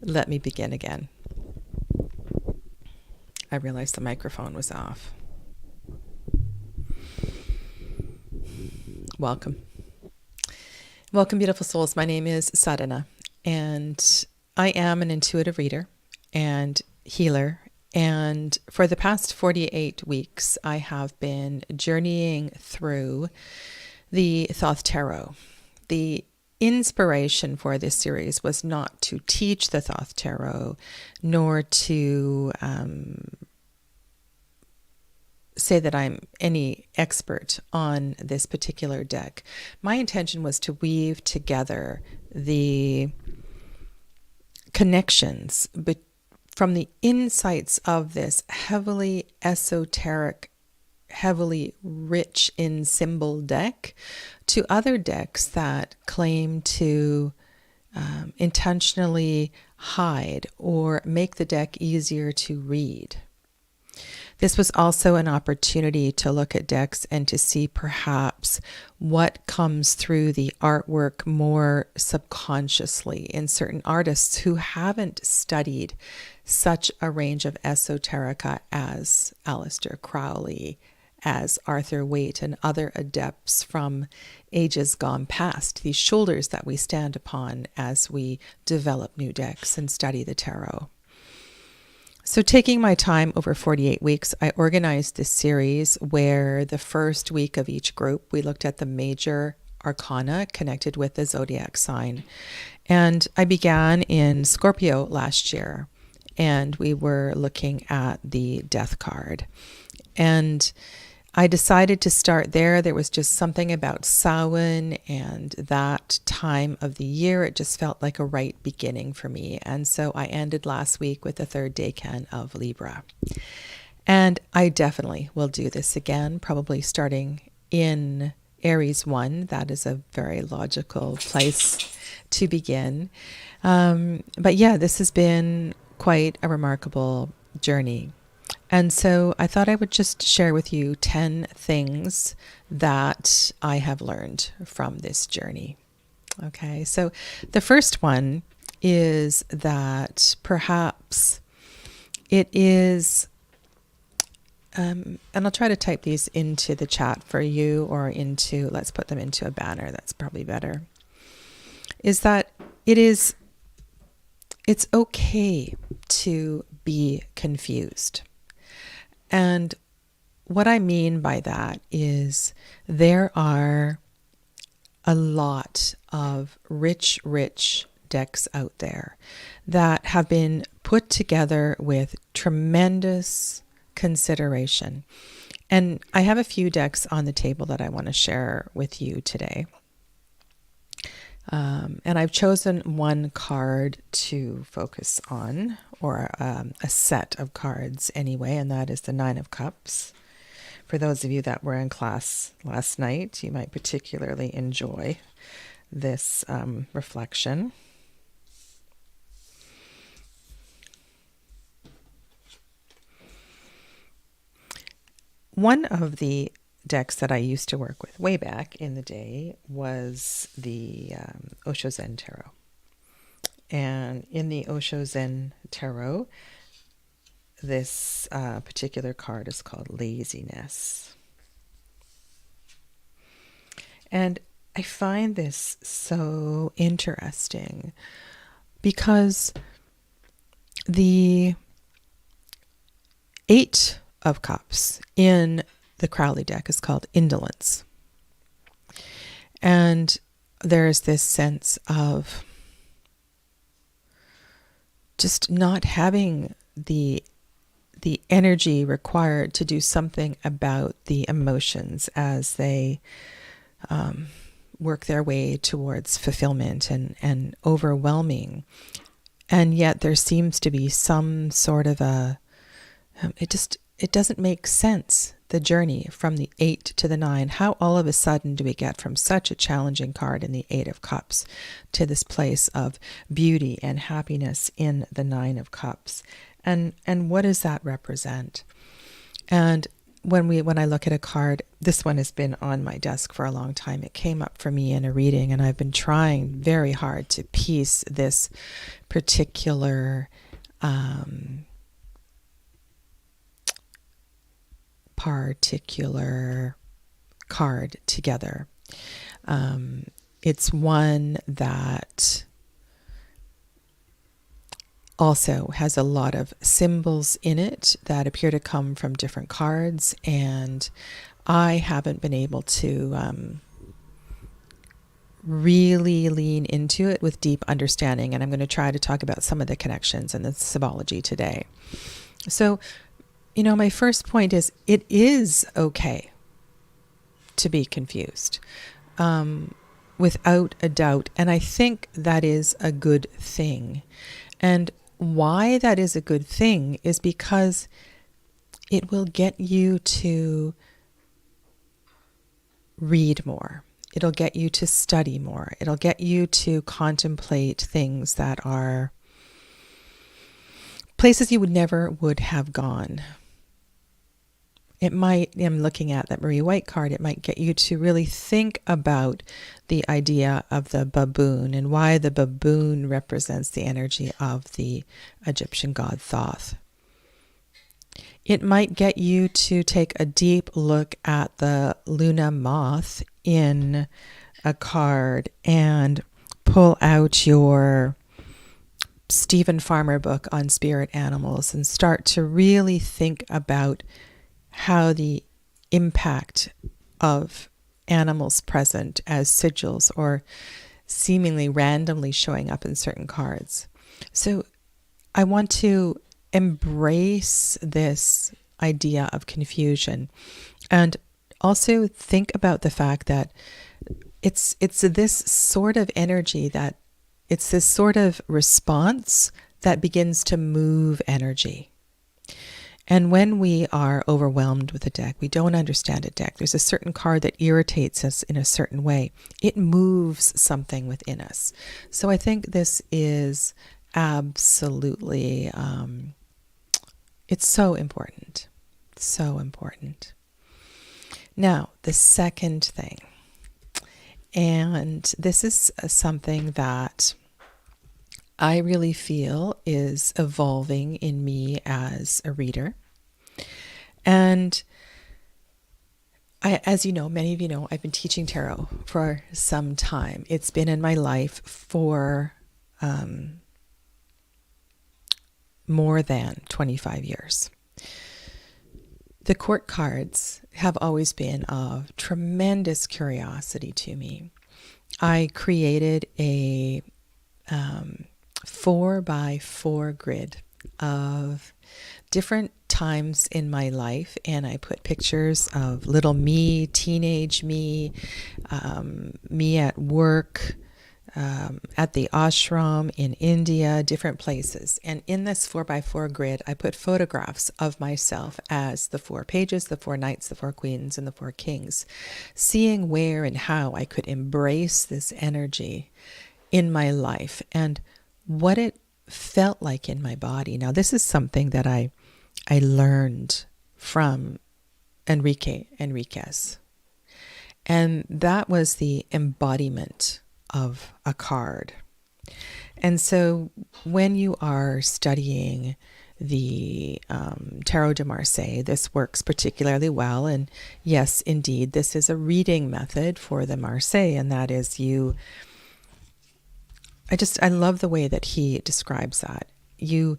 Let me begin again. I realized the microphone was off. Welcome. Welcome, beautiful souls. My name is Sadhana, and I am an intuitive reader and healer. And for the past 48 weeks, I have been journeying through the Thoth Tarot. The inspiration for this series was not to teach the Thoth Tarot, nor to say that I'm any expert on this particular deck. My intention was to weave together the connections from the insights of this heavily esoteric, heavily rich in symbol deck to other decks that claim to intentionally hide or make the deck easier to read. This was also an opportunity to look at decks and to see perhaps what comes through the artwork more subconsciously in certain artists who haven't studied such a range of esoterica as Aleister Crowley, as Arthur Waite, and other adepts from ages gone past, these shoulders that we stand upon as we develop new decks and study the tarot. So taking my time over 48 weeks, I organized this series where the first week of each group, we looked at the major arcana connected with the zodiac sign. And I began in Scorpio last year, and we were looking at the death card. And I decided to start there. There was just something about Samhain and that time of the year. It just felt like a right beginning for me. And so I ended last week with the third decan of Libra. And I definitely will do this again, probably starting in Aries 1. That is a very logical place to begin. But yeah, this has been quite a remarkable journey. And so I thought I would just share with you 10 things that I have learned from this journey. Okay, so the first one is that perhaps it is, and I'll try to type these into the chat for you or let's put them into a banner, that's probably better, is that it's okay to be confused. And what I mean by that is there are a lot of rich decks out there that have been put together with tremendous consideration. And I have a few decks on the table that I want to share with you today. And I've chosen one card to focus on, or a set of cards anyway, and that is the Nine of Cups. For those of you that were in class last night, you might particularly enjoy this reflection. One of the decks that I used to work with way back in the day was the Osho Zen Tarot. And in the Osho Zen Tarot, this particular card is called Laziness. And I find this so interesting because the Eight of Cups in the Crowley deck is called Indolence. And there's this sense of just not having the energy required to do something about the emotions as they work their way towards fulfillment and overwhelming. And yet there seems to be some sort of it doesn't make sense, the journey from the 8 to the 9. How all of a sudden do we get from such a challenging card in the 8 of Cups to this place of beauty and happiness in the 9 of Cups? And what does that represent? And when I look at a card, this one has been on my desk for a long time. It came up for me in a reading, and I've been trying very hard to piece this particular card together. It's one that also has a lot of symbols in it that appear to come from different cards, and I haven't been able to really lean into it with deep understanding, and I'm going to try to talk about some of the connections and the symbology today. So, my first point is it is okay to be confused, without a doubt, and I think that is a good thing. And why that is a good thing is because it will get you to read more. It'll get you to study more. It'll get you to contemplate things that are places you would have gone. It might, I'm looking at that Marie White card, it might get you to really think about the idea of the baboon and why the baboon represents the energy of the Egyptian god Thoth. It might get you to take a deep look at the Luna moth in a card and pull out your Stephen Farmer book on spirit animals and start to really think about how the impact of animals present as sigils or seemingly randomly showing up in certain cards. So I want to embrace this idea of confusion and also think about the fact that it's this sort of energy, that it's this sort of response that begins to move energy. And when we are overwhelmed with a deck, we don't understand a deck, there's a certain card that irritates us in a certain way. It moves something within us. So I think this is absolutely, it's so important. So important. Now, the second thing, and this is something that I really feel is evolving in me as a reader. And as you know, many of you know, I've been teaching tarot for some time. It's been in my life for more than 25 years. The court cards have always been of tremendous curiosity to me. I created a 4x4 grid of different times in my life, and I put pictures of little me, teenage me, me at work, at the ashram in India, different places. And in this 4x4 grid, I put photographs of myself as the 4 pages, the 4 knights, the 4 queens, and the 4 kings, seeing where and how I could embrace this energy in my life and what it felt like in my body. Now, this is something that I learned from Enriquez. And that was the embodiment of a card. And so when you are studying the Tarot de Marseille, this works particularly well. And yes, indeed, this is a reading method for the Marseille, and that is I love the way that he describes that. You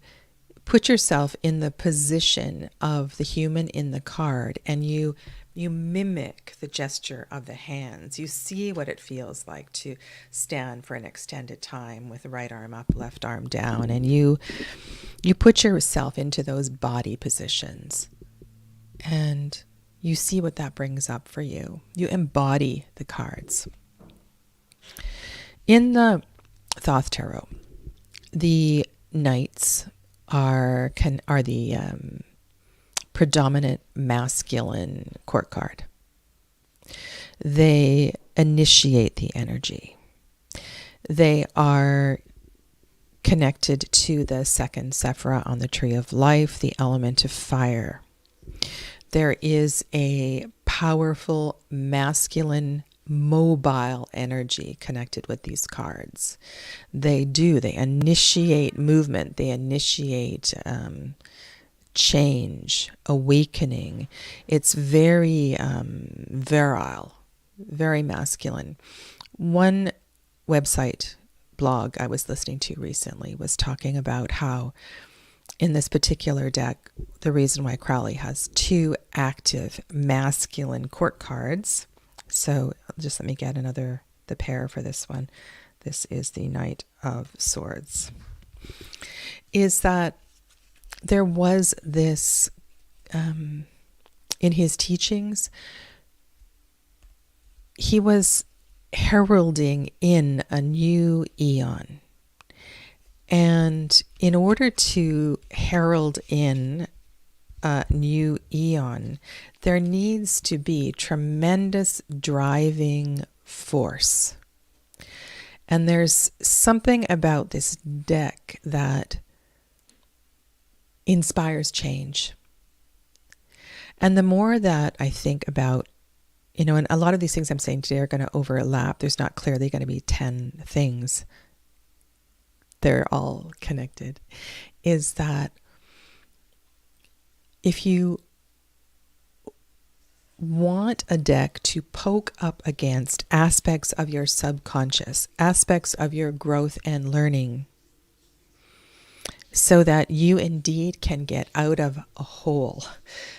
put yourself in the position of the human in the card, and you mimic the gesture of the hands. You see what it feels like to stand for an extended time with the right arm up, left arm down, and you put yourself into those body positions, and you see what that brings up for you. You embody the cards. In the Thoth Tarot, the knights are the predominant masculine court card. They initiate the energy. They are connected to the second Sephirah on the Tree of Life, the element of fire. There is a powerful masculine mobile energy connected with these cards. They initiate movement, they initiate change, awakening. It's very virile, very masculine. One website blog I was listening to recently was talking about how in this particular deck, the reason why Crowley has 2 active masculine court cards. So just let me get the pair for this one. This is the Knight of Swords. Is that there was this, in his teachings, he was heralding in a new eon. And in order to herald in a new eon, there needs to be tremendous driving force. And there's something about this deck that inspires change. And the more that I think about, and a lot of these things I'm saying today are going to overlap. There's not clearly going to be 10 things. They're all connected. Is that if you want a deck to poke up against aspects of your subconscious, aspects of your growth and learning, so that you indeed can get out of a hole,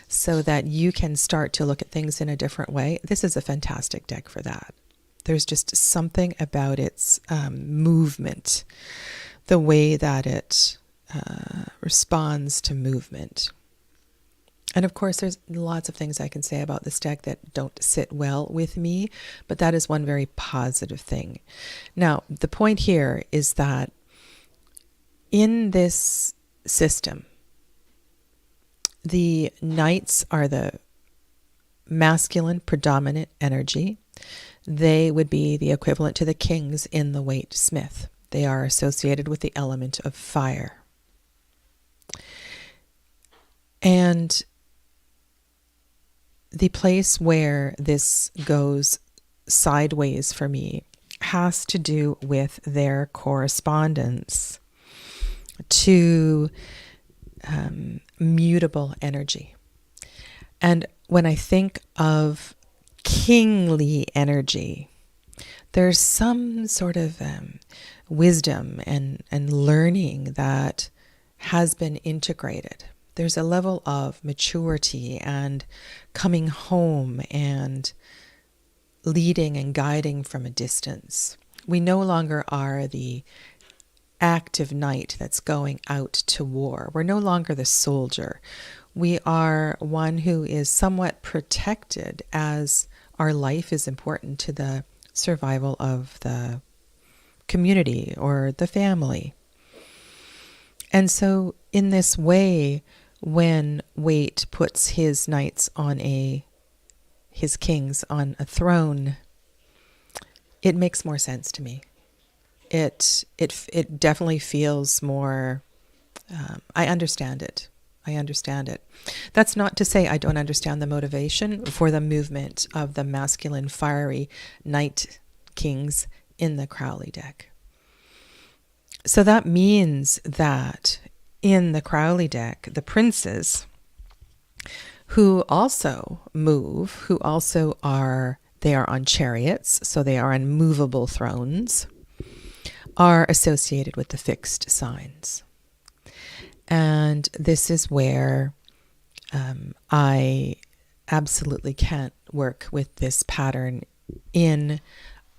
so that you can start to look at things in a different way, this is a fantastic deck for that. There's just something about its movement, the way that it responds to movement. And of course, there's lots of things I can say about this deck that don't sit well with me, but that is one very positive thing. Now, the point here is that in this system, the knights are the masculine predominant energy. They would be the equivalent to the kings in the Waite Smith. They are associated with the element of fire. And the place where this goes sideways for me has to do with their correspondence to mutable energy. And when I think of kingly energy, there's some sort of wisdom and learning that has been integrated. There's a level of maturity and coming home and leading and guiding from a distance. We no longer are the active knight that's going out to war. We're no longer the soldier. We are one who is somewhat protected, as our life is important to the survival of the community or the family. And so in this way, when Waite puts his knights on his kings on a throne, it makes more sense to me. It definitely feels more, I understand it. I understand it. That's not to say I don't understand the motivation for the movement of the masculine fiery knight kings in the Crowley deck. So that means that in the Crowley deck, the princes who also move, they are on chariots, so they are on movable thrones, are associated with the fixed signs. And this is where I absolutely can't work with this pattern in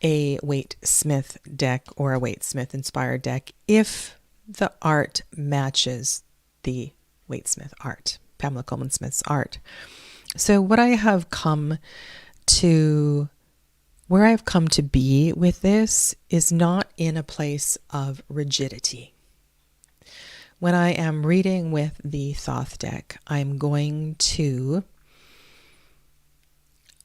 a Waite Smith deck or a Waite Smith inspired deck if the art matches the Waite Smith art, Pamela Coleman Smith's art. So where I've come to be with this is not in a place of rigidity. When I am reading with the Thoth deck, I'm going to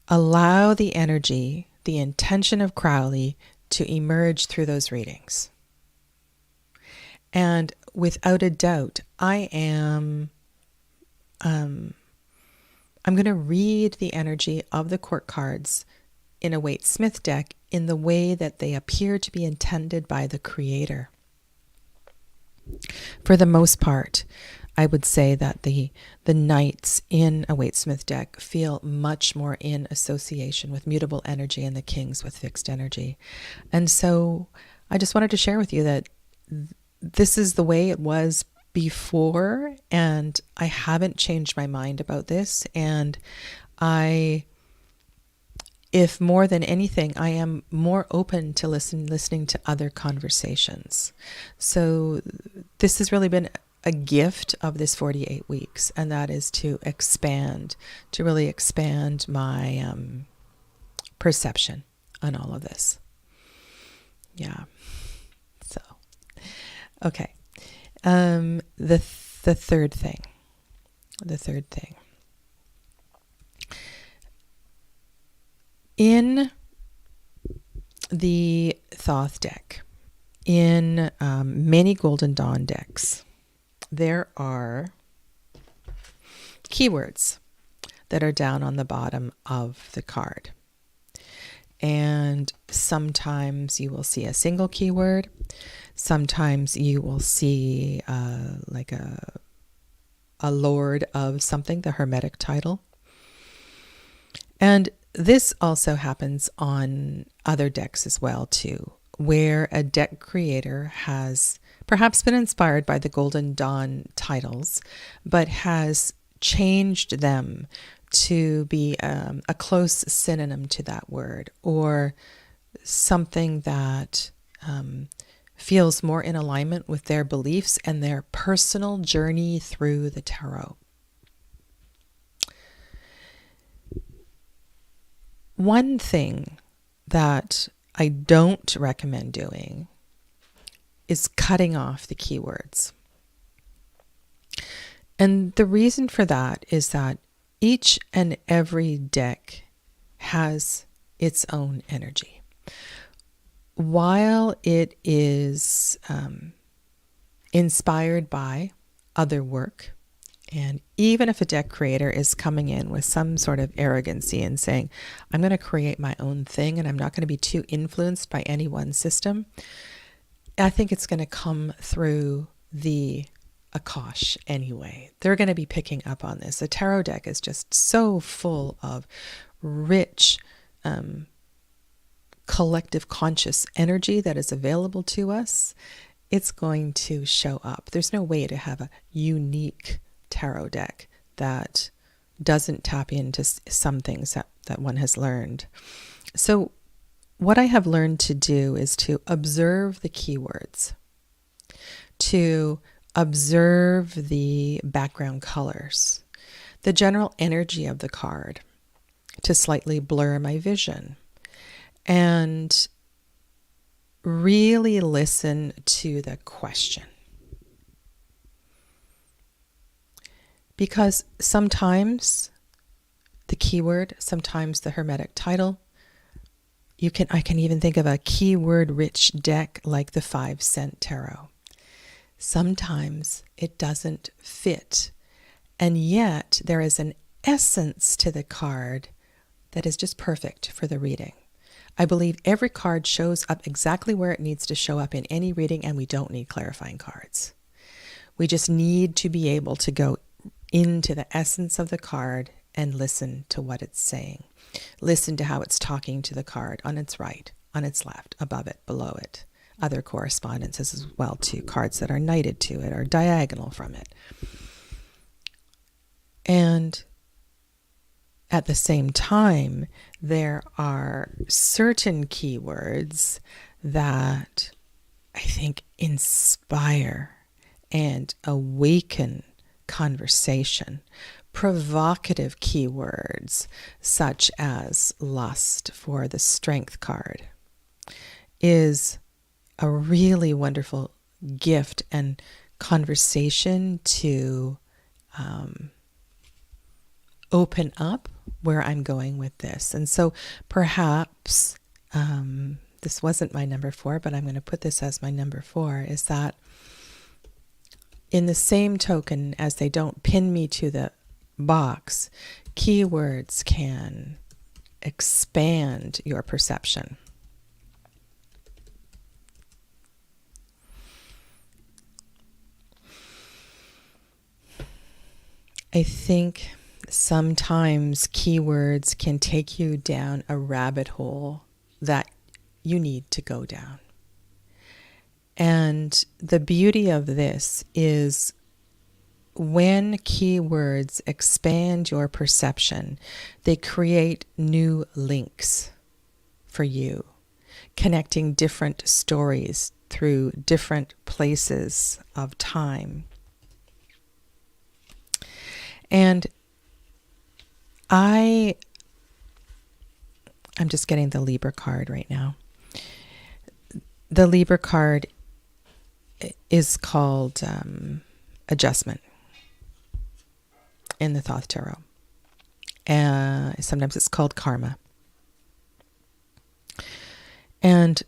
allow the energy, the intention of Crowley to emerge through those readings. And without a doubt, I am I'm going to read the energy of the court cards in a Waite-Smith deck in the way that they appear to be intended by the creator. For the most part, I would say that the knights in a Waite-Smith deck feel much more in association with mutable energy and the kings with fixed energy. And so I just wanted to share with you that this is the way it was before, and I haven't changed my mind about this. And if more than anything, I am more open to listening to other conversations. So this has really been a gift of this 48 weeks, and that is to really expand my perception on all of this. Yeah. So, okay. The third thing. In the Thoth deck, in many Golden Dawn decks, there are keywords that are down on the bottom of the card. And sometimes you will see a single keyword. Sometimes you will see like a lord of something, the hermetic title. And this also happens on other decks as well too, where a deck creator has perhaps been inspired by the Golden Dawn titles, but has changed them to be a close synonym to that word, or something that feels more in alignment with their beliefs and their personal journey through the tarot. One thing that I don't recommend doing is cutting off the keywords. And the reason for that is that each and every deck has its own energy. While it is inspired by other work, and even if a deck creator is coming in with some sort of arrogancy and saying, I'm going to create my own thing and I'm not going to be too influenced by any one system, I think it's going to come through the Akash anyway. They're going to be picking up on this. The tarot deck is just so full of rich collective conscious energy that is available to us. It's going to show up. There's no way to have a unique tarot deck that doesn't tap into some things that one has learned. So what I have learned to do is to observe the keywords, to observe the background colors, the general energy of the card, to slightly blur my vision, and really listen to the question. Because sometimes the keyword, sometimes the hermetic title, I can even think of a keyword-rich deck like the 5 Cent Tarot. Sometimes it doesn't fit, and yet there is an essence to the card that is just perfect for the reading. I believe every card shows up exactly where it needs to show up in any reading, and we don't need clarifying cards. We just need to be able to go into the essence of the card and listen to what it's saying. Listen to how it's talking to the card on its right, on its left, above it, below it. Other correspondences as well too, cards that are knighted to it or diagonal from it. And at the same time, there are certain keywords that I think inspire and awaken conversation. Provocative keywords such as lust for the Strength card is a really wonderful gift and conversation to open up where I'm going with this. And so perhaps this wasn't my number 4, but I'm going to put this as my number 4, is that in the same token as they don't pin me to the box, keywords can expand your perception. I think sometimes keywords can take you down a rabbit hole that you need to go down. And the beauty of this is when keywords expand your perception, they create new links for you, connecting different stories through different places of time. And I'm just getting the Libra card right now. The Libra card is called adjustment in the Thoth Tarot. Sometimes it's called karma. And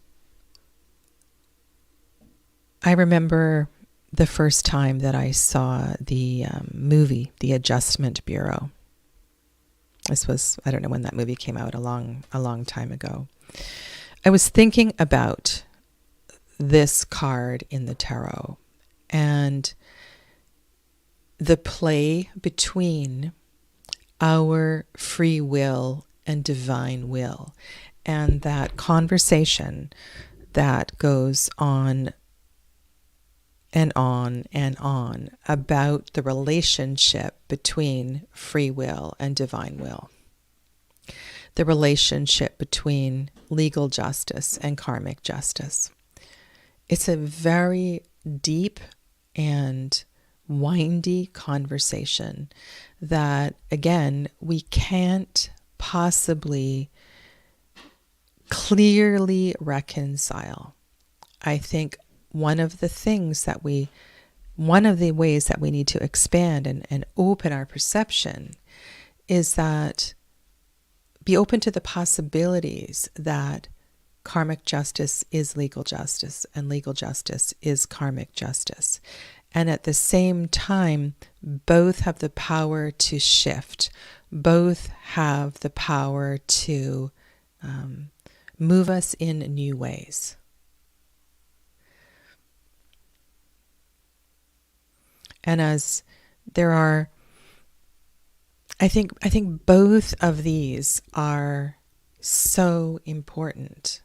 I remember the first time that I saw the movie, The Adjustment Bureau. This was, I don't know when that movie came out, a long time ago. I was thinking about this card in the tarot and the play between our free will and divine will, and that conversation that goes on and on and on about the relationship between free will and divine will, the relationship between legal justice and karmic justice. It's a very deep and windy conversation that, again, we can't possibly clearly reconcile. I think one of the ways that we need to expand and open our perception is that be open to the possibilities that karmic justice is legal justice and legal justice is karmic justice. And at the same time, both have the power to shift. Both have the power to move us in new ways. And as there are, I think both of these are so important.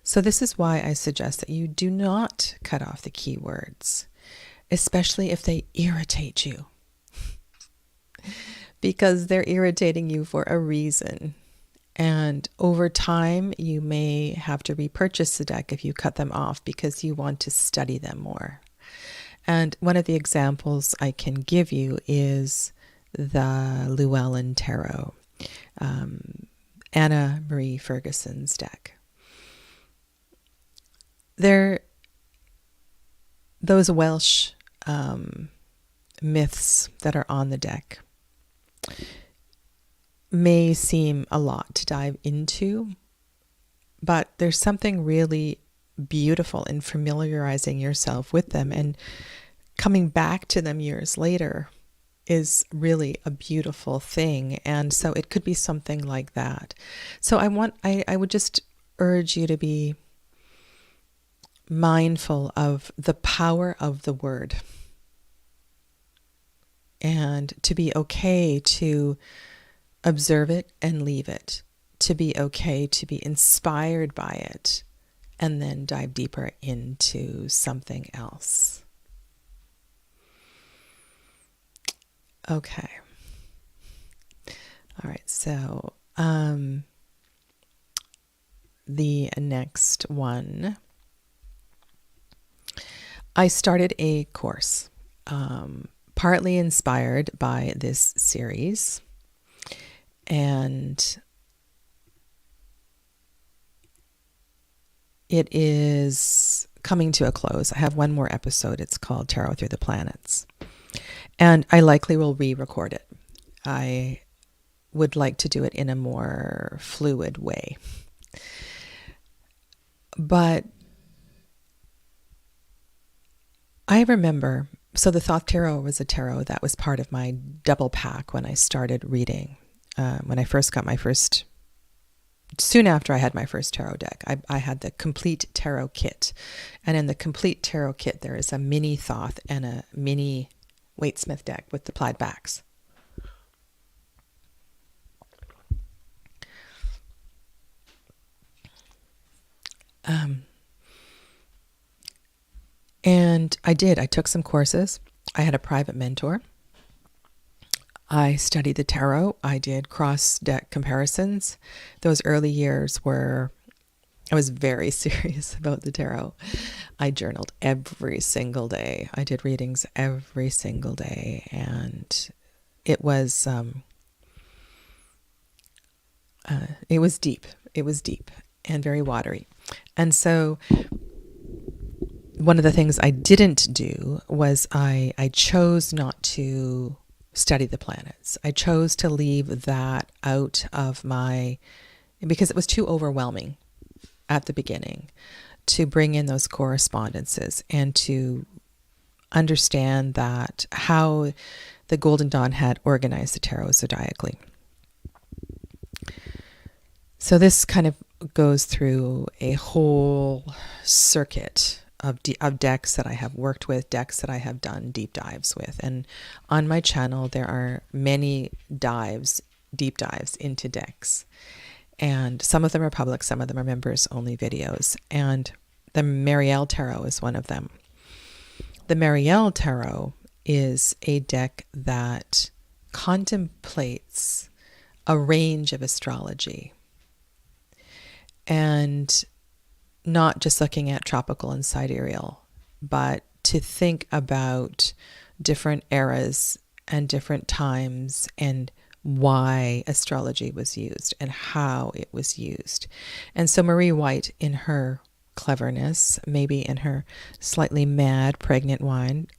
So this is why I suggest that you do not cut off the keywords, especially if they irritate you, because they're irritating you for a reason. And over time, you may have to repurchase the deck if you cut them off because you want to study them more. And one of the examples I can give you is the Llewellyn Tarot, Anna Marie Ferguson's deck. Those Welsh myths that are on the deck may seem a lot to dive into, but there's something really beautiful in familiarizing yourself with them, and coming back to them years later is really a beautiful thing. And so it could be something like that. So I would just urge you to be mindful of the power of the word and to be okay to observe it and leave it, to be okay to be inspired by it, and then dive deeper into something else. Okay. All right. So the next one, I started a course, partly inspired by this series, and it is coming to a close. I have one more episode. It's called Tarot Through the Planets. And I likely will re-record it. I would like to do it in a more fluid way. But I remember So the Thoth Tarot was a tarot that was part of my double pack when I started reading. When I first got soon after I had my first tarot deck, I had the complete tarot kit. And in the complete tarot kit, there is a mini Thoth and a mini Waite-Smith deck with the plied backs. And I took some courses. I had a private mentor. I studied the tarot. I did cross-deck comparisons. Those early years I was very serious about the tarot. I journaled every single day. I did readings every single day. And it was deep. It was deep and very watery. And so one of the things I didn't do was I chose not to study the planets. I chose to leave that out of because it was too overwhelming at the beginning to bring in those correspondences and to understand that how the Golden Dawn had organized the tarot zodiacally. So this kind of goes through a whole circuit of decks that I have worked with, decks that I have done deep dives with. And on my channel, there are many deep dives into decks. And some of them are public, some of them are members only videos. And the Marielle Tarot is one of them. The Marielle Tarot is a deck that contemplates a range of astrology. And not just looking at tropical and sidereal, but to think about different eras and different times and why astrology was used and how it was used. And so Marie White, in her cleverness, maybe in her slightly mad, pregnant mind,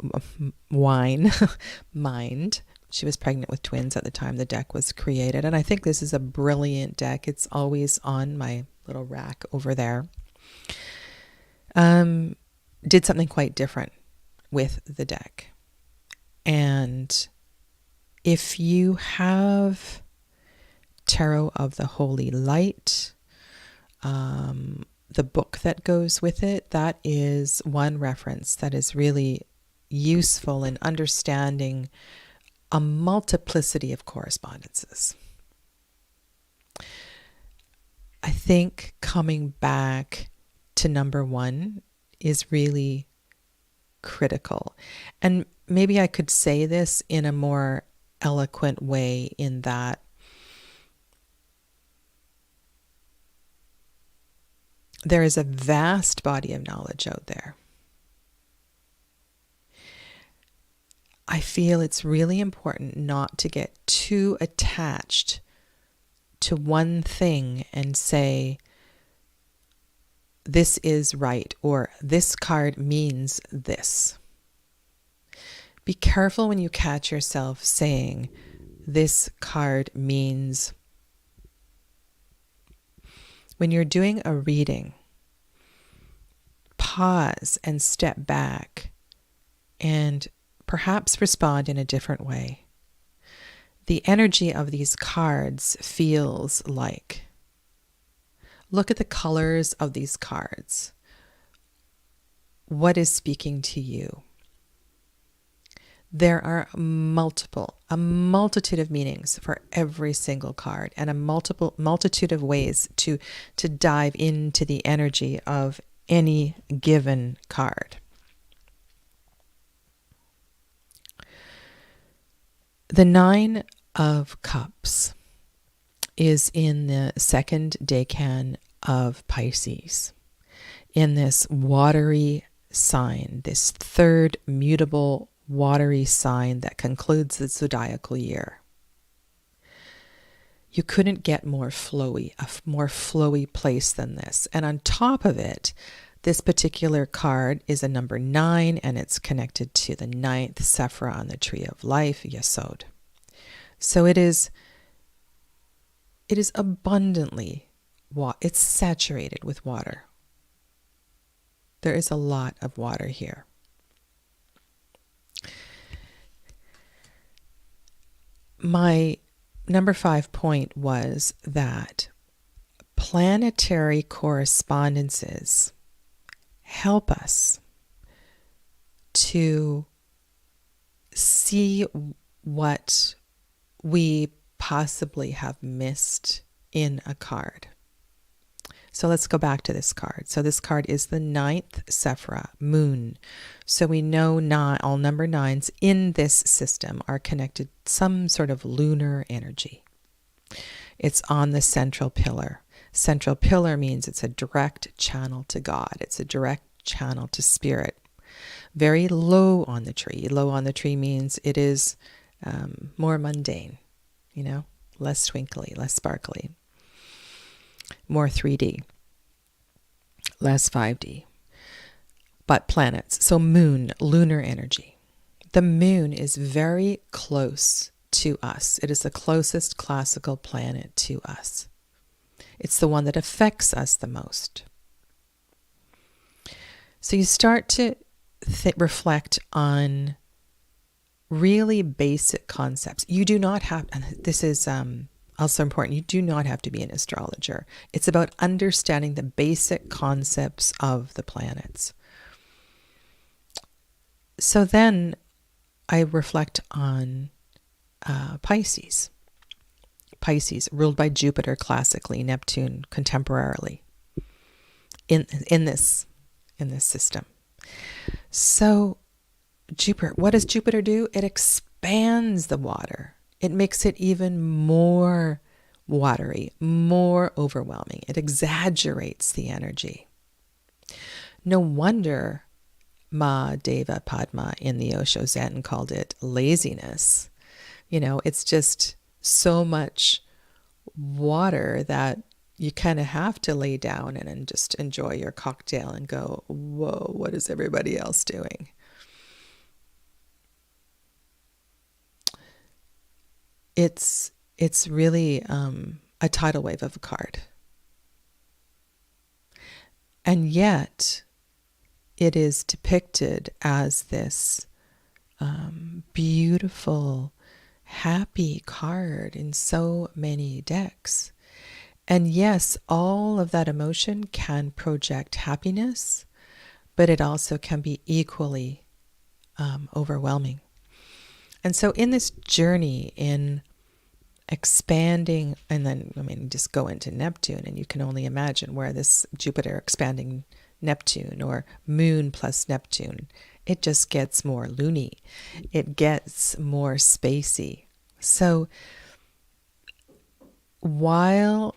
she was pregnant with twins at the time the deck was created. And I think this is a brilliant deck. It's always on my little rack over there. Did something quite different with the deck. And if you have Tarot of the Holy Light, the book that goes with it, that is one reference that is really useful in understanding a multiplicity of correspondences. I think coming back to number one is really critical. And maybe I could say this in a more eloquent way, in that there is a vast body of knowledge out there. I feel it's really important not to get too attached to one thing and say, this is right, or this card means this. Be careful when you catch yourself saying, this card means. When you're doing a reading, pause and step back and perhaps respond in a different way. The energy of these cards feels like. Look at the colors of these cards. What is speaking to you? There are a multitude of meanings for every single card, and a multitude of ways to dive into the energy of any given card. The Nine of Cups is in the second decan of Pisces, in this watery sign, this third mutable watery sign that concludes the zodiacal year. You couldn't get more flowy place than this. And on top of it, this particular card is a number 9, and it's connected to the 9th Sephira on the Tree of Life, Yesod. So it is abundantly, it's saturated with water. There is a lot of water here. my number 5 point was that planetary correspondences help us to see what we possibly have missed in a card. So let's go back to this card. So this card is the 9th Sephira, Moon. So we know all number 9s in this system are connected to some sort of lunar energy. It's on the central pillar. Central pillar means it's a direct channel to God. It's a direct channel to spirit. Very low on the tree. Low on the tree means it is more mundane, less twinkly, less sparkly. More 3D, less 5D, but planets. So moon, lunar energy. The moon is very close to us. It is the closest classical planet to us. It's the one that affects us the most. So you start to reflect on really basic concepts. You do not have, and this is also important, you do not have to be an astrologer. It's about understanding the basic concepts of the planets. So then I reflect on Pisces. Pisces, ruled by Jupiter classically, Neptune contemporarily, in this system. So Jupiter, what does Jupiter do? It expands the water. It makes it even more watery, more overwhelming. It exaggerates the energy. No wonder Ma Deva Padma in the Osho Zen called it laziness. It's just so much water that you kind of have to lay down and just enjoy your cocktail and go, whoa, what is everybody else doing? It's really a tidal wave of a card. And yet it is depicted as this beautiful, happy card in so many decks. And yes, all of that emotion can project happiness, but it also can be equally overwhelming. And so in this journey in expanding, and then, just go into Neptune, and you can only imagine where this Jupiter expanding Neptune or Moon plus Neptune, it just gets more loony. It gets more spacey. So while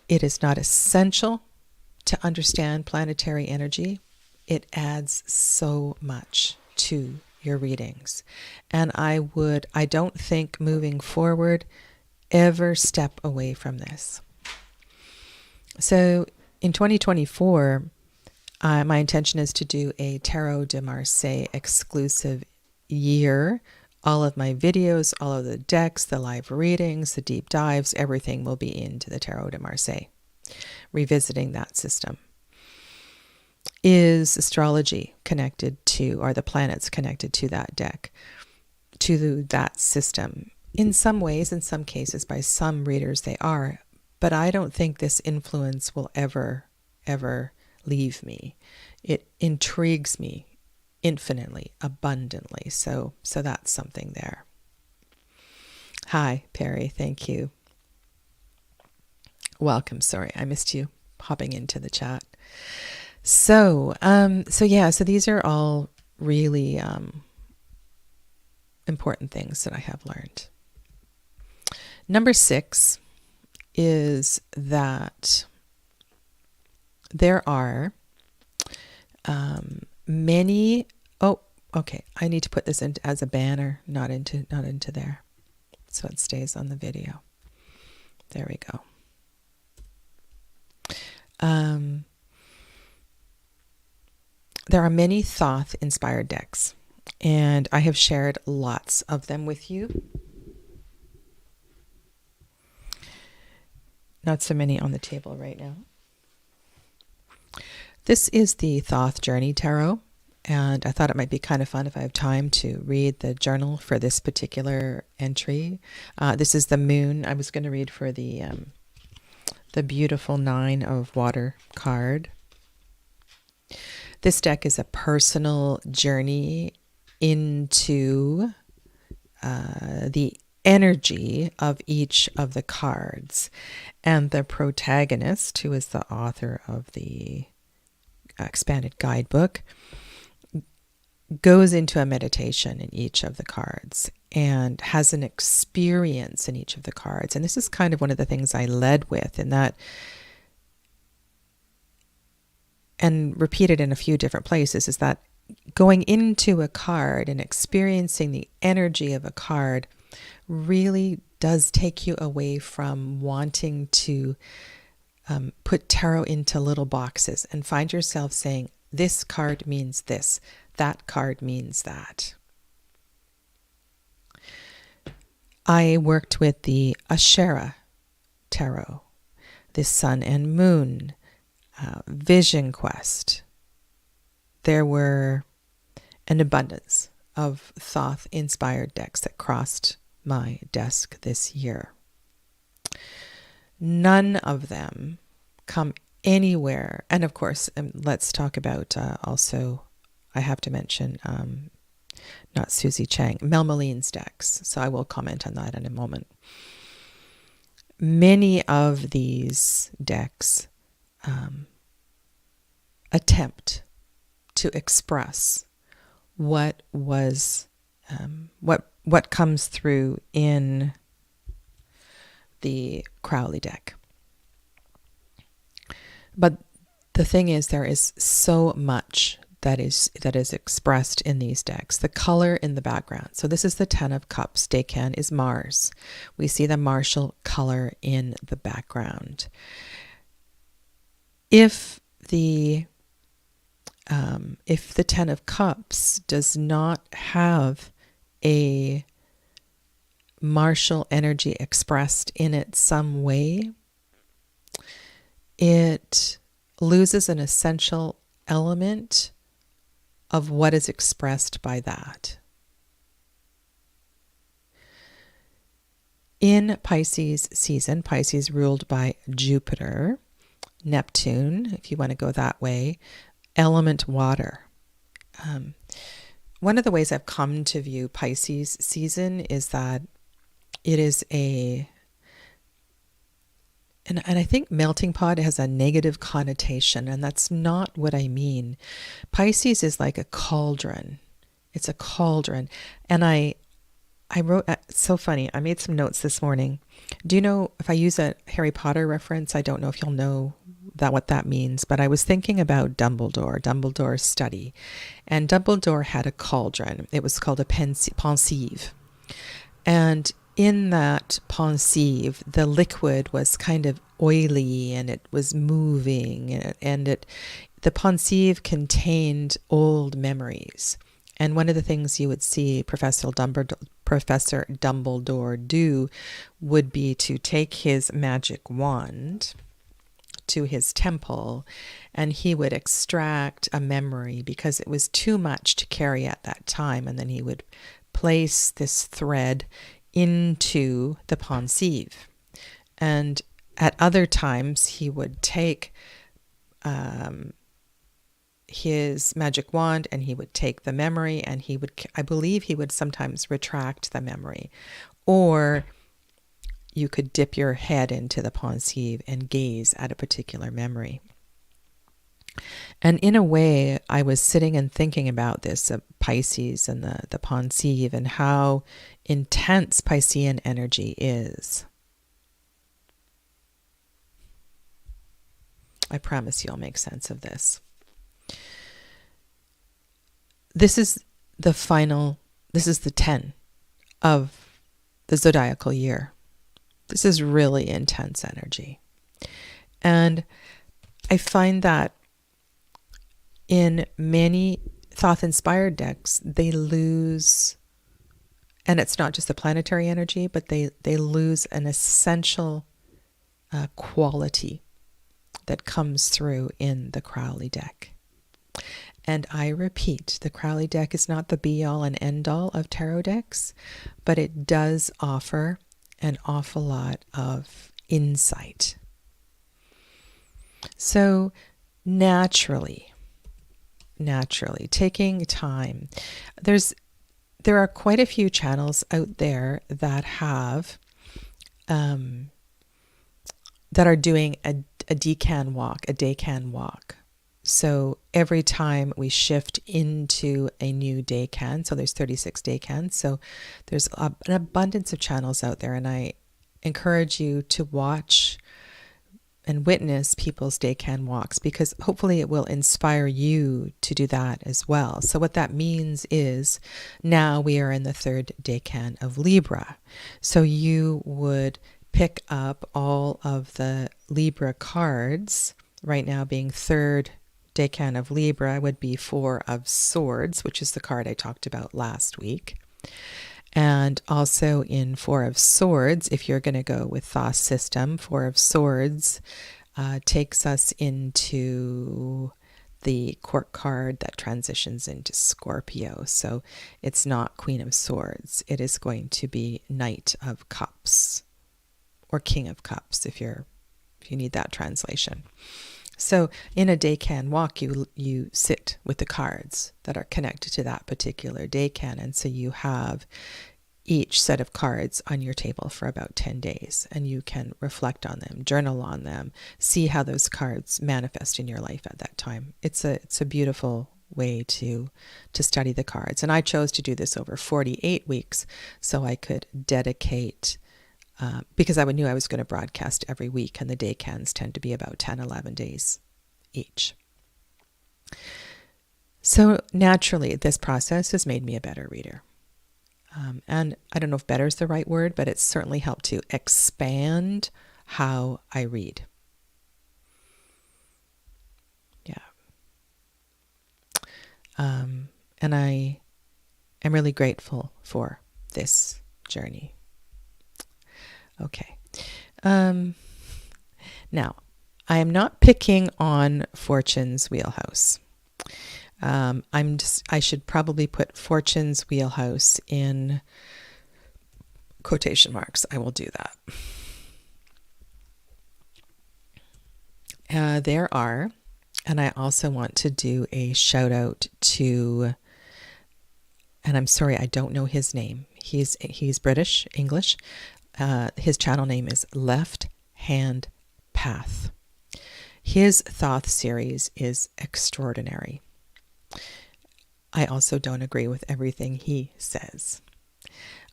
it is not essential to understand planetary energy, it adds so much to your readings. And I don't think moving forward, ever step away from this. So in 2024, my intention is to do a Tarot de Marseille exclusive year. All of my videos, all of the decks, the live readings, the deep dives, everything will be into the Tarot de Marseille, revisiting that system. Is astrology connected to, are the planets connected to that deck, to that system? In some ways, in some cases, by some readers they are, but I don't think this influence will ever leave me. It intrigues me infinitely, abundantly. So that's something there. Hi, Perry. Thank you. Welcome. Sorry, I missed you hopping into the chat. So these are all really important things that I have learned. Number 6 is that there are many. Oh, okay. I need to put this in as a banner, not into there, so it stays on the video. There we go. There are many Thoth-inspired decks, and I have shared lots of them with you. Not so many on the table right now. This is the Thoth Journey Tarot, And I thought it might be kind of fun if I have time to read the journal for this particular entry. This is the moon. I was going to read for the beautiful 9 of Water card. This deck is a personal journey into the energy of each of the cards. And the protagonist, who is the author of the expanded guidebook, goes into a meditation in each of the cards and has an experience in each of the cards. And this is kind of one of the things I led with in that, and repeated in a few different places, is that going into a card and experiencing the energy of a card really does take you away from wanting to put tarot into little boxes and find yourself saying, this card means this, that card means that. I worked with the Ashera Tarot, the Sun and Moon, Vision Quest. There were an abundance of Thoth-inspired decks that crossed my desk this year. None of them come anywhere. And of course, let's talk about also, I have to mention, not Susie Chang, Mel Moline's decks. So I will comment on that in a moment. Many of these decks attempt to express what was what comes through in the Crowley deck. But the thing is, there is so much that is expressed in these decks. The color in the background. So this is the 10 of Cups. Decan is Mars. We see the martial color in the background. If the 10 of Cups does not have a martial energy expressed in it some way, it loses an essential element of what is expressed by that. In Pisces season, Pisces ruled by Jupiter, Neptune, if you want to go that way, element water. One of the ways I've come to view Pisces season is that it is and I think melting pot has a negative connotation, and that's not what I mean. Pisces is like a cauldron. It's a cauldron. And I wrote, it's so funny, I made some notes this morning. Do you know, if I use a Harry Potter reference, I don't know if you'll know what that means, but I was thinking about Dumbledore's study. And Dumbledore had a cauldron. It was called a pensieve. And in that pensieve, the liquid was kind of oily and it was moving, and the pensieve contained old memories. And one of the things you would see Professor Dumbledore do would be to take his magic wand to his temple, and he would extract a memory because it was too much to carry at that time, and then he would place this thread into the pensieve. And at other times he would take his magic wand and he would take the memory, and I believe he would sometimes retract the memory, or you could dip your head into the pensieve and gaze at a particular memory. And in a way, I was sitting and thinking about this, Pisces and the pensieve, and how intense Piscean energy is. I promise you'll make sense of this. This is the 10 of the zodiacal year. This is really intense energy. And I find that in many Thoth-inspired decks, they lose, and it's not just the planetary energy, but they lose an essential quality that comes through in the Crowley deck. And I repeat, the Crowley deck is not the be-all and end-all of tarot decks, but it does offer an awful lot of insight. So naturally, taking time. There are quite a few channels out there that have that are doing a decan walk. So every time we shift into a new decan, so there's 36 decans, so there's an abundance of channels out there, and I encourage you to watch and witness people's decan walks, because hopefully it will inspire you to do that as well. So what that means is now we are in the third decan of Libra. So you would pick up all of the Libra cards. Right now, being third decan of Libra would be Four of Swords, which is the card I talked about last week. And also in Four of Swords, if you're going to go with Thoth's system, Four of Swords takes us into the court card that transitions into Scorpio. So it's not Queen of Swords. It is going to be Knight of Cups, or King of Cups if you need that translation. So in a decan walk, you sit with the cards that are connected to that particular decan, and so you have each set of cards on your table for about 10 days, and you can reflect on them, journal on them, see how those cards manifest in your life at that time. It's a beautiful way to study the cards, and I chose to do this over 48 weeks so I could dedicate because I knew I was going to broadcast every week, and the decans tend to be about 10, 11 days each. So naturally, this process has made me a better reader. And I don't know if better is the right word, but it's certainly helped to expand how I read. Yeah. And I am really grateful for this journey. Okay. Now, I am not picking on Fortune's wheelhouse. I should probably put Fortune's wheelhouse in quotation marks. I will do that. There are, and I also want to do a shout out to, and I'm sorry, I don't know his name. He's British, English. His channel name is Left Hand Path. His Thoth series is extraordinary. I also don't agree with everything he says.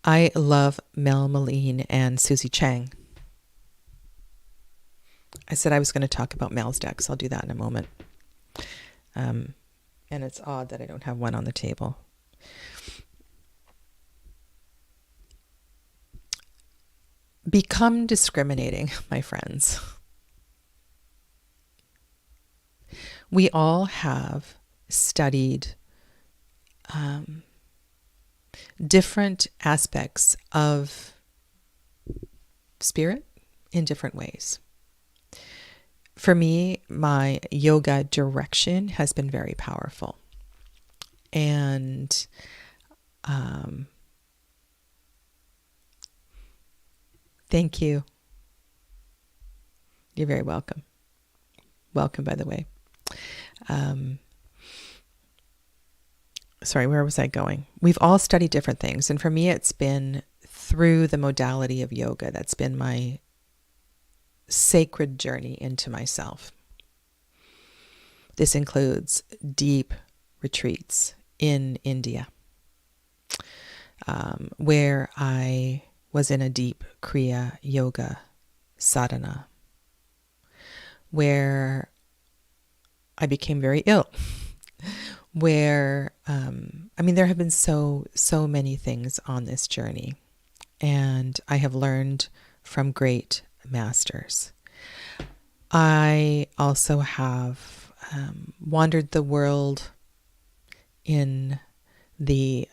I love Mel Moline and Susie Chang. I said I was going to talk about Mel's deck, so I'll do that in a moment. And it's odd that I don't have one on the table. Become discriminating, my friends. We all have studied different aspects of spirit in different ways. For me, my yoga direction has been very powerful. And thank you. You're very welcome. Welcome, by the way. Sorry, where was I going? We've all studied different things. And for me, it's been through the modality of yoga. That's been my sacred journey into myself. This includes deep retreats in India, where I was in a deep Kriya Yoga sadhana, where I became very ill, where, there have been so many things on this journey, and I have learned from great masters. I also have wandered the world in the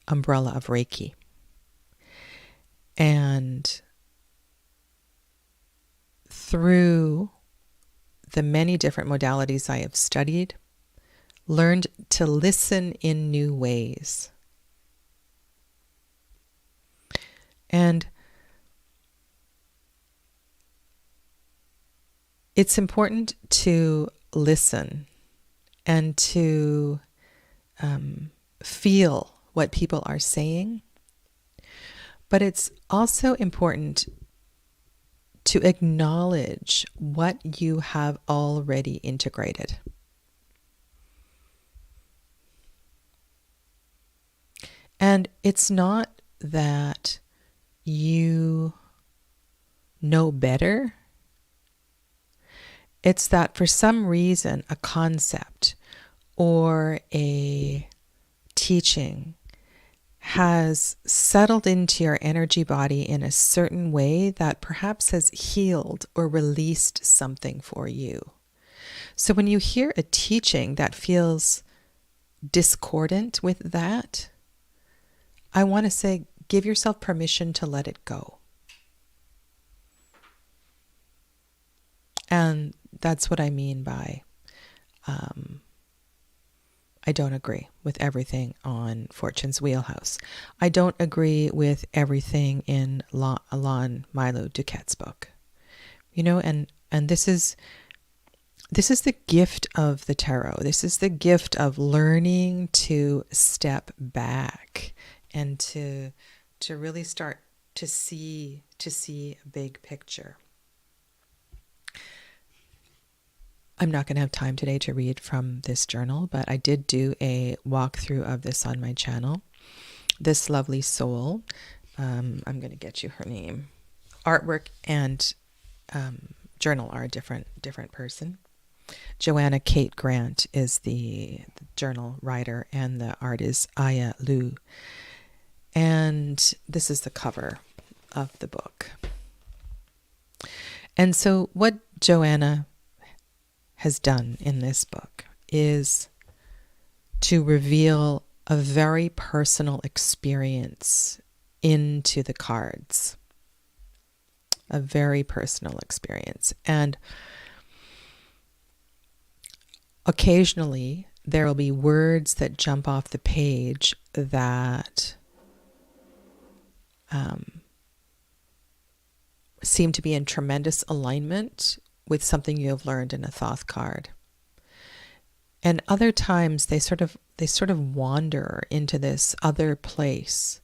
umbrella of Reiki. And through the many different modalities I have studied learned to listen in new ways. And it's important to listen and to feel what people are saying, but it's also important to acknowledge what you have already integrated. And it's not that you know better. It's that for some reason, a concept or a teaching has settled into your energy body in a certain way that perhaps has healed or released something for you. So when you hear a teaching that feels discordant with that, I want to say, give yourself permission to let it go. And that's what I mean by I don't agree with everything on Fortune's Wheelhouse. I don't agree with everything in Alain Milo Duquette's book. You know, and this is the gift of the tarot. This is the gift of learning to step back and to really start to see a big picture. I'm not going to have time today to read from this journal, but I did do a walkthrough of this on my channel. This lovely soul, I'm going to get you her name. Artwork and journal are a different person. Joanna Kate Grant is the journal writer, and the art is Aya Liu. And this is the cover of the book. And so what Joanna has done in this book is to reveal a very personal experience into the cards. A very personal experience. And occasionally there will be words that jump off the page that seem to be in tremendous alignment with something you have learned in a Thoth card. And other times they sort of wander into this other place.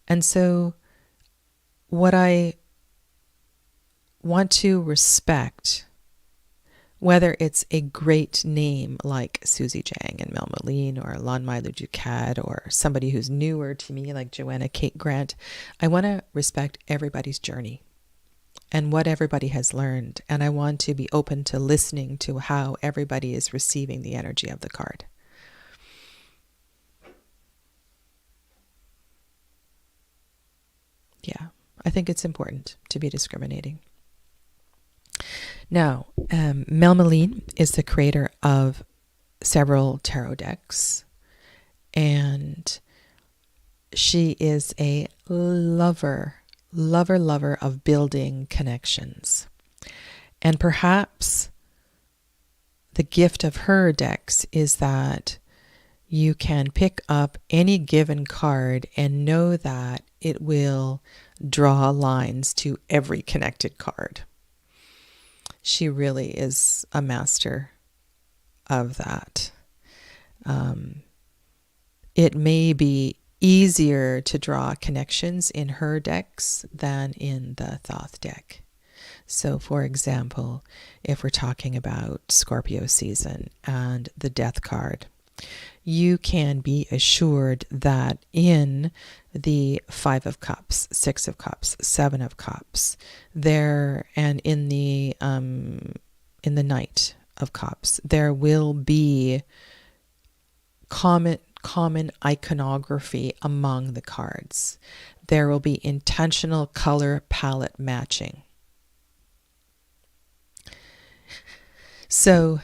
And so what I want to respect, whether it's a great name like Susie Jang and Mel Moline or Alain Milo Duquette or somebody who's newer to me like Joanna Kate Grant, I want to respect everybody's journey and what everybody has learned. And I want to be open to listening to how everybody is receiving the energy of the card. Yeah, I think it's important to be discriminating. Now, Mel Moline is the creator of several tarot decks, and she is a lover of building connections. And perhaps the gift of her decks is that you can pick up any given card and know that it will draw lines to every connected card. She really is a master of that. It may be easier to draw connections in her decks than in the Thoth deck. So, for example, if we're talking about Scorpio season and the Death card, you can be assured that in the Five of Cups, Six of Cups, Seven of Cups, there, and in the Knight of Cups, there will be common iconography among the cards. There will be intentional color palette matching. So,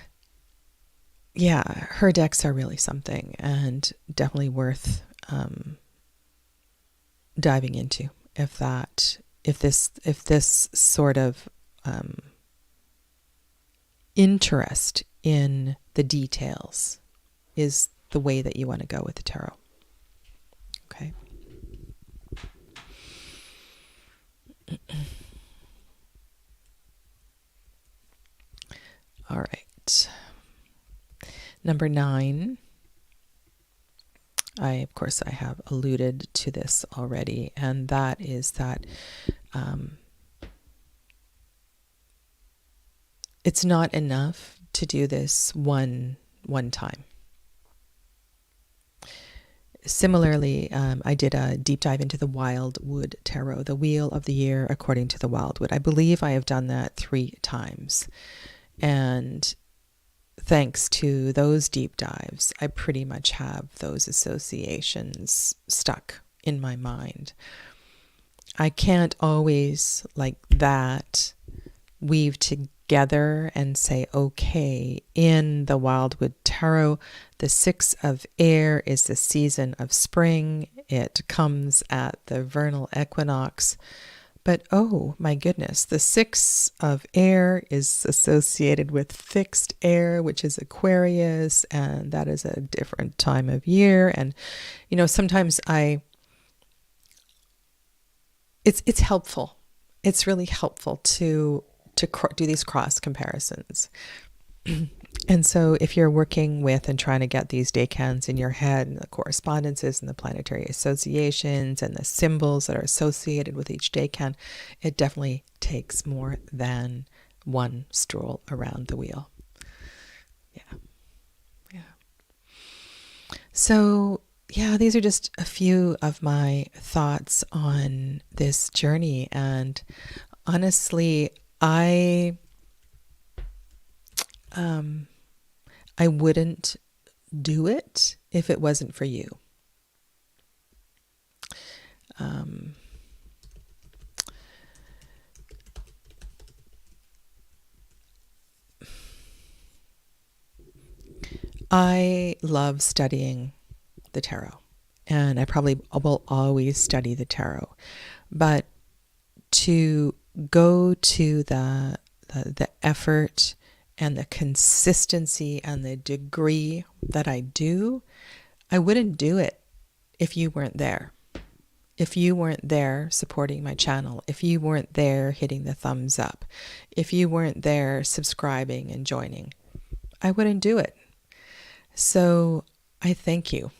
yeah, her decks are really something, and definitely worth diving into if this sort of interest in the details is the way that you want to go with the tarot. Okay. All right. Number 9. Of course, I have alluded to this already, and that is that it's not enough to do this one time. Similarly, I did a deep dive into the Wildwood Tarot, the Wheel of the Year according to the Wildwood. I believe I have done that 3 times. And thanks to those deep dives, I pretty much have those associations stuck in my mind. I can't always, like that, weave together and say, okay, in the Wildwood Tarot, the 6 of air is the season of spring. It comes at the vernal equinox. But oh my goodness, the 6 of air is associated with fixed air, which is Aquarius, and that is a different time of year. And, you know, sometimes it's helpful. It's really helpful to do these cross comparisons. And so if you're working with and trying to get these decans in your head and the correspondences and the planetary associations and the symbols that are associated with each decan, it definitely takes more than one stroll around the wheel. Yeah. So, yeah, these are just a few of my thoughts on this journey. And honestly, I wouldn't do it if it wasn't for you. I love studying the tarot, and I probably will always study the tarot. But to go to the effort and the consistency and the degree that I do, I wouldn't do it if you weren't there. If you weren't there supporting my channel, if you weren't there hitting the thumbs up, if you weren't there subscribing and joining, I wouldn't do it. So I thank you.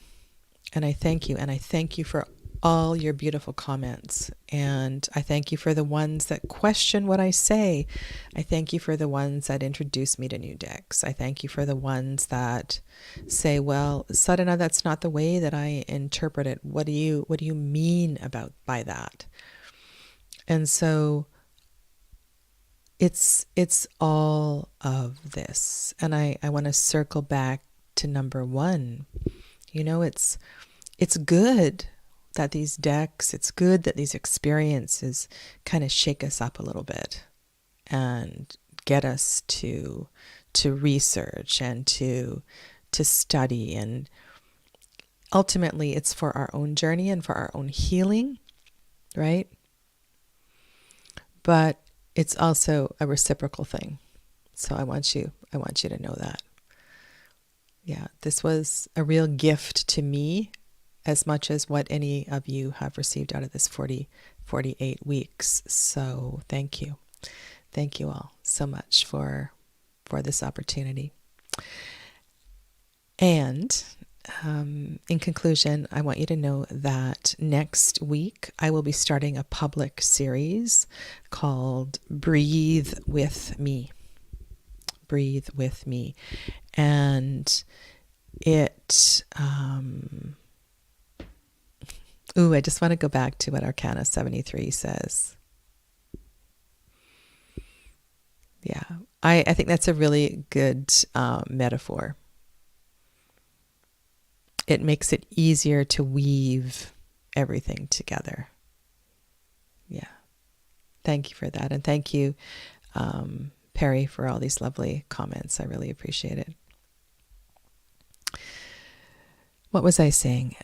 And I thank you. And I thank you for all your beautiful comments. And I thank you for the ones that question what I say. I thank you for the ones that introduce me to new decks. I thank you for the ones that say, well, Sadhana, that's not the way that I interpret it. What do you mean by that? And so it's all of this. And I want to circle back to number 1. You know, it's good that these decks, it's good that these experiences kind of shake us up a little bit and get us to research and to study. And ultimately, it's for our own journey and for our own healing, right? But it's also a reciprocal thing. So I want you to know that. Yeah, this was a real gift to me, as much as what any of you have received out of this 48 weeks. So thank you. Thank you all so much for this opportunity. And in conclusion, I want you to know that next week I will be starting a public series called Breathe With Me. Breathe With Me. And it... I just want to go back to what Arcana 73 says. Yeah, I think that's a really good metaphor. It makes it easier to weave everything together. Yeah. Thank you for that. And thank you, Perry, for all these lovely comments. I really appreciate it. What was I saying?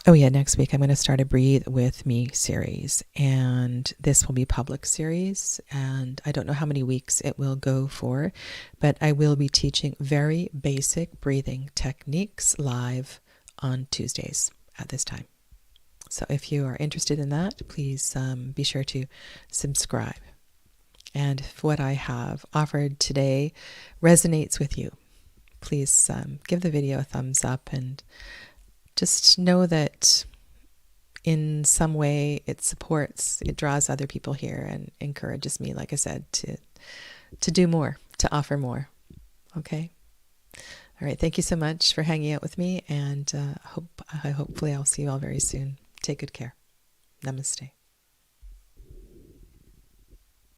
Oh yeah, next week I'm going to start a Breathe With Me series, and this will be public series, and I don't know how many weeks it will go for, but I will be teaching very basic breathing techniques live on Tuesdays at this time. So if you are interested in that, please be sure to subscribe. And if what I have offered today resonates with you, please give the video a thumbs up, and just know that in some way it draws other people here and encourages me, like I said, to do more, to offer more. Okay? All right. Thank you so much for hanging out with me, and hopefully I'll see you all very soon. Take good care. Namaste.